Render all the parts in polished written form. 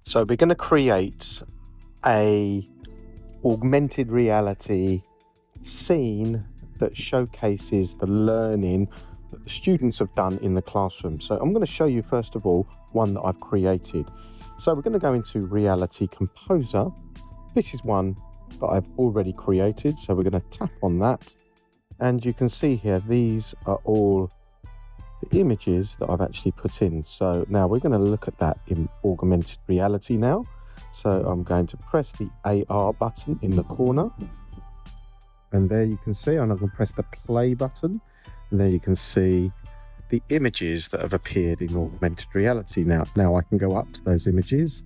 So we're going to create a augmented reality scene that showcases the learning that the students have done in the classroom. So I'm going to show you first of all one that I've created. So we're going to go into Reality Composer. This is one that I've already created, so we're going to tap on that, and you can see here these are all the images that I've actually put in. So now we're going to look at that in augmented reality now. So I'm going to press the AR button in the corner, and there you can see, and I'm going to press the play button, and there you can see the images that have appeared in augmented reality. Now I can go up to those images,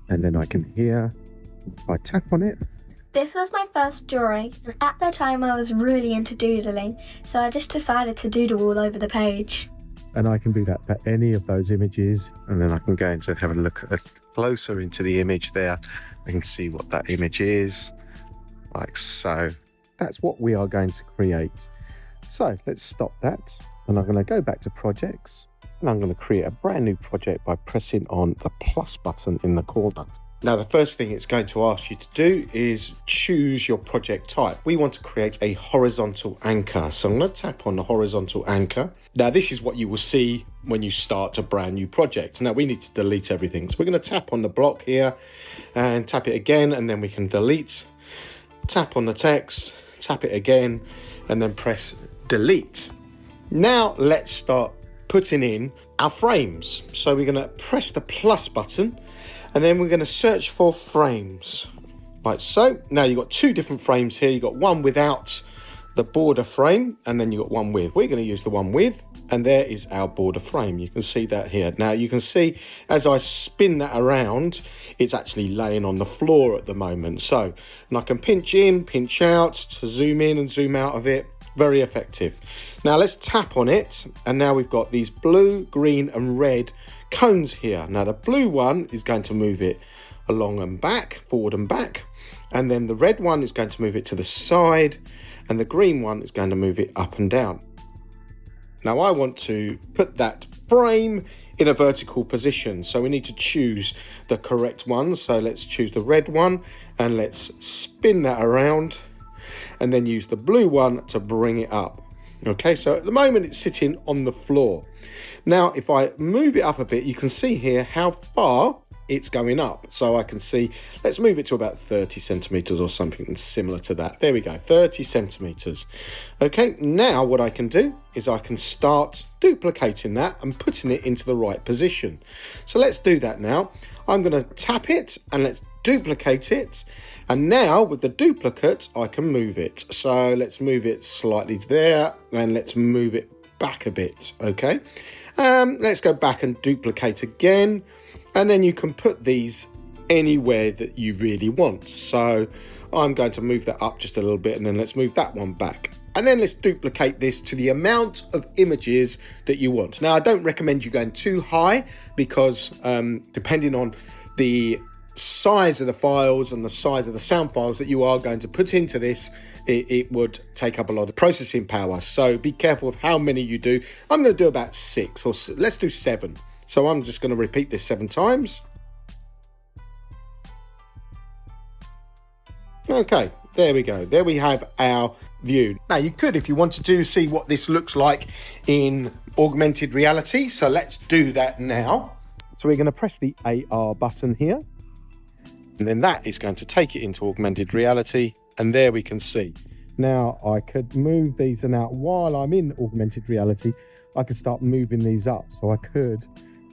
and then I can hear, if I tap on it. This was my first drawing, and at the time I was really into doodling, so I just decided to doodle all over the page. And I can do that for any of those images, and then I can go into have a look closer into the image there. I can see what that image is, like so. That's what we are going to create. So let's stop that, and I'm going to go back to projects, and I'm going to create a brand new project by pressing on the plus button in the corner. Now, the first thing it's going to ask you to do is choose your project type. We want to create a horizontal anchor. So I'm going to tap on the horizontal anchor. Now, this is what you will see when you start a brand new project. Now, we need to delete everything. So we're going to tap on the block here and tap it again, and then we can delete. Tap on the text, tap it again, and then press delete. Now, let's start putting in our frames. So we're going to press the plus button, and then we're going to search for frames, like so. Now you've got two different frames here. You've got one without the border frame, and then you've got one with. We're going to use the one with, and there is our border frame. You can see that here. Now you can see as I spin that around, it's actually laying on the floor at the moment. So, and I can pinch in, pinch out to zoom in and zoom out of it. Very effective. Now let's tap on it, and now we've got these blue, green and red cones here. Now the blue one is going to move it along and back, forward and back, and then the red one is going to move it to the side, and the green one is going to move it up and down. Now I want to put that frame in a vertical position, so we need to choose the correct one. So let's choose the red one, and let's spin that around, and then use the blue one to bring it up. Okay, so at the moment it's sitting on the floor. Now, if I move it up a bit, you can see here how far it's going up. So I can see, let's move it to about 30 centimeters or something similar to that. There we go, 30 centimeters. Okay, now what I can do is I can start duplicating that and putting it into the right position. So let's do that now. I'm going to tap it and let's duplicate it. And now with the duplicate, I can move it. So let's move it slightly there, and let's move it back a bit. Okay. Let's go back and duplicate again. And then you can put these anywhere that you really want. So I'm going to move that up just a little bit, and then let's move that one back. And then let's duplicate this to the amount of images that you want. Now, I don't recommend you going too high, because depending on the size of the files and the size of the sound files that you are going to put into this, it would take up a lot of processing power. So be careful of how many you do. I'm going to do about 6, or let's do 7. So I'm just going to repeat this 7 times. Okay, there we go. There we have our view. Now you could, if you wanted to, see what this looks like in augmented reality. So let's do that now. So we're going to press the AR button here, and then that is going to take it into augmented reality, and there we can see. Now I could move these, and now while I'm in augmented reality, I could start moving these up. So I could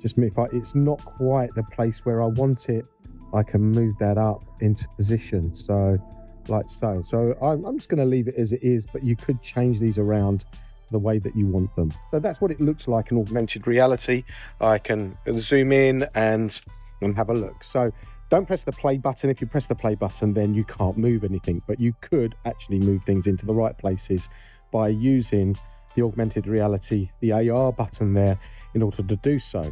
just move, it's not quite the place where I want it, I can move that up into position. So like so. So I'm just going to leave it as it is, but you could change these around the way that you want them. So that's what it looks like in augmented reality. I can zoom in and have a look. So don't press the play button. If you press the play button, then you can't move anything, but you could actually move things into the right places by using the augmented reality, the AR button there, in order to do so.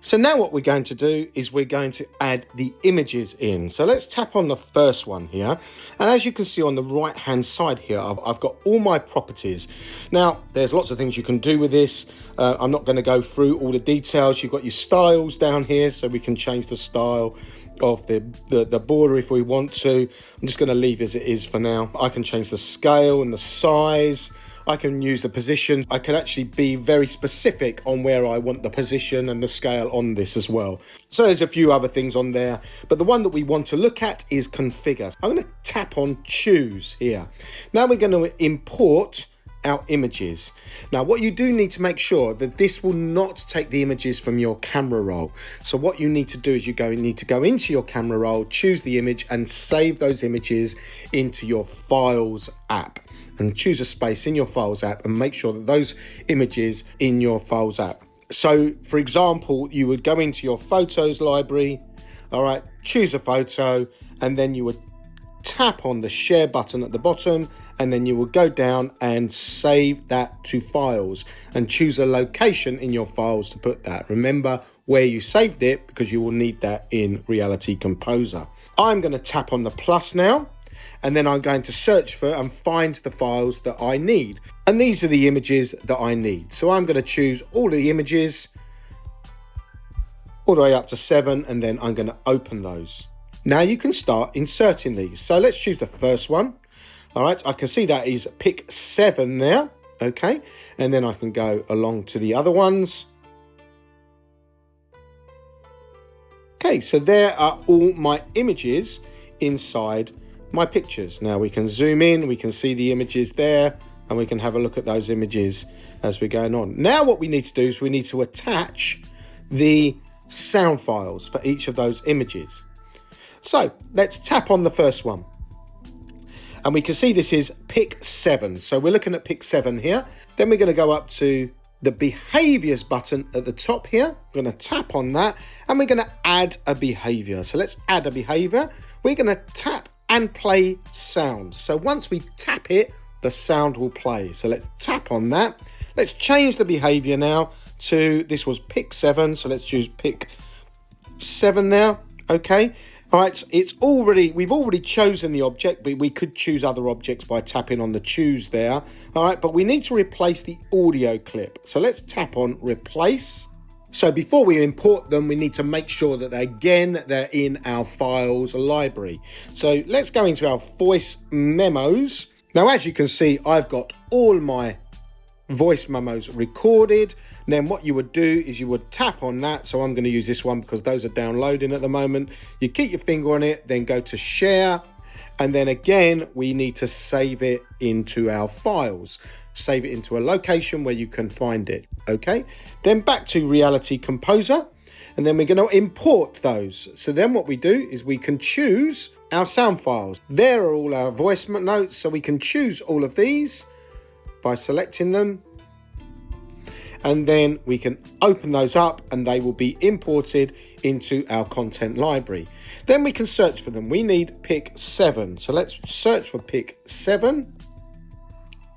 So now what we're going to do is we're going to add the images in. So let's tap on the first one here. And as you can see on the right hand side here, I've got all my properties. Now, there's lots of things you can do with this. I'm not going to go through all the details. You've got your styles down here, so we can change the style of the border if we want to. I'm just going to leave as it is for now. I can change the scale and the size. I can use the position. I can actually be very specific on where I want the position and the scale on this as well. So there's a few other things on there, but the one that we want to look at is configure. I'm going to tap on choose here. Now we're going to import our images. Now what you do need to make sure that this will not take the images from your camera roll. So what you need to do is you need to go into your camera roll, choose the image and save those images into your files app. And choose a space in your files app and make sure that those images in your files app. So for example, you would go into your photos library, all right, choose a photo, and then you would tap on the share button at the bottom, and then you will go down and save that to files and choose a location in your files to put that. Remember where you saved it because you will need that in Reality Composer. I'm going to tap on the plus now. And then I'm going to search for and find the files that I need. And these are the images that I need. So I'm going to choose all the images all the way up to 7, and then I'm going to open those. Now you can start inserting these. So let's choose the first one. All right, I can see that is pick 7 there. Okay, and then I can go along to the other ones. Okay, so there are all my images inside my pictures. Now we can zoom in, we can see the images there, and we can have a look at those images as we're going on. Now what we need to do is we need to attach the sound files for each of those images. So let's tap on the first one. And we can see this is pick 7. So we're looking at pick 7 here. Then we're going to go up to the behaviors button at the top here. We're going to tap on that and we're going to add a behavior. So let's add a behavior. We're going to tap and play sound. So once we tap it, the sound will play. So let's tap on that. Let's change the behavior now to, this was pick 7. So let's choose pick 7 now. Okay. All right. We've already chosen the object, but we could choose other objects by tapping on the choose there. All right. But we need to replace the audio clip. So let's tap on replace. So before we import them, we need to make sure that they're in our files library. So let's go into our voice memos. Now, as you can see, I've got all my voice memos recorded. And then what you would do is you would tap on that. So I'm going to use this one because those are downloading at the moment. You keep your finger on it, then go to share. And then again, we need to save it into our files. Save it into a location where you can find it. Okay, then back to Reality Composer, and then we're going to import those. So then what we do is we can choose our sound files. There are all our voice notes, so we can choose all of these by selecting them, and then we can open those up and they will be imported into our content library. Then we can search for them. We need pick 7, so let's search for pick 7.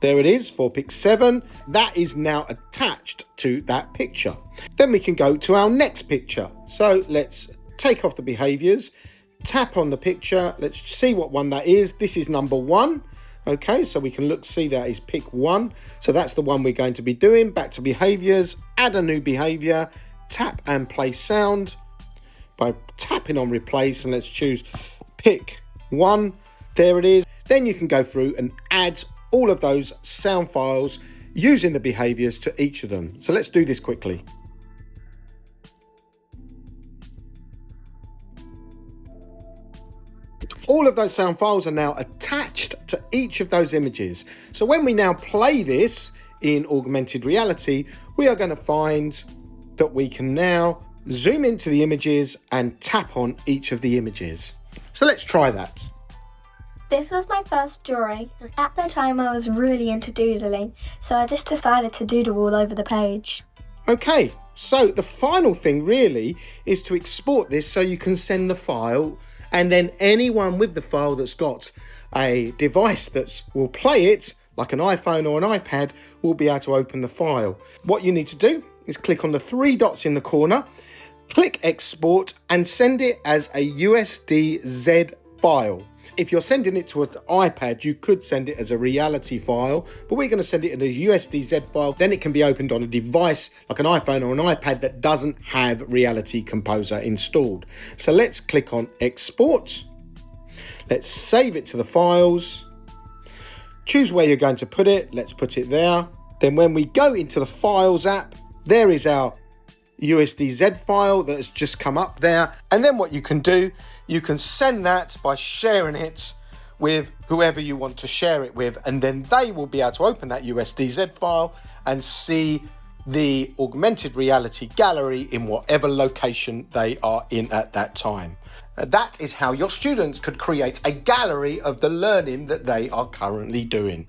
There it is for pick 7. That is now attached to that picture. Then we can go to our next picture. So let's take off the behaviors, tap on the picture. Let's see what one that is. This is number 1. Okay, so we can see that is pick 1. So that's the one we're going to be doing. Back to behaviors, add a new behavior, tap and play sound by tapping on replace, and let's choose pick 1. There it is. Then you can go through and add all of those sound files using the behaviors to each of them. So let's do this quickly. All of those sound files are now attached to each of those images. So when we now play this in augmented reality, we are going to find that we can now zoom into the images and tap on each of the images. So let's try that. This was my first drawing, and at the time I was really into doodling, so I just decided to doodle all over the page. Okay, so the final thing really is to export this so you can send the file, and then anyone with the file that's got a device that will play it, like an iPhone or an iPad, will be able to open the file. What you need to do is click on the 3 dots in the corner, Click export and send it as a USD-Z file. If you're sending it to an iPad, you could send it as a reality file, but we're going to send it in a USD-Z file. Then it can be opened on a device like an iPhone or an iPad that doesn't have Reality Composer installed. So let's click on export. Let's save it to the files. Choose where you're going to put it. Let's put it there. Then when we go into the Files app, there is our USD-Z file that has just come up there. And then what you can do, you can send that by sharing it with whoever you want to share it with, and then they will be able to open that USD-Z file and see the augmented reality gallery in whatever location they are in at that time. That is how your students could create a gallery of the learning that they are currently doing.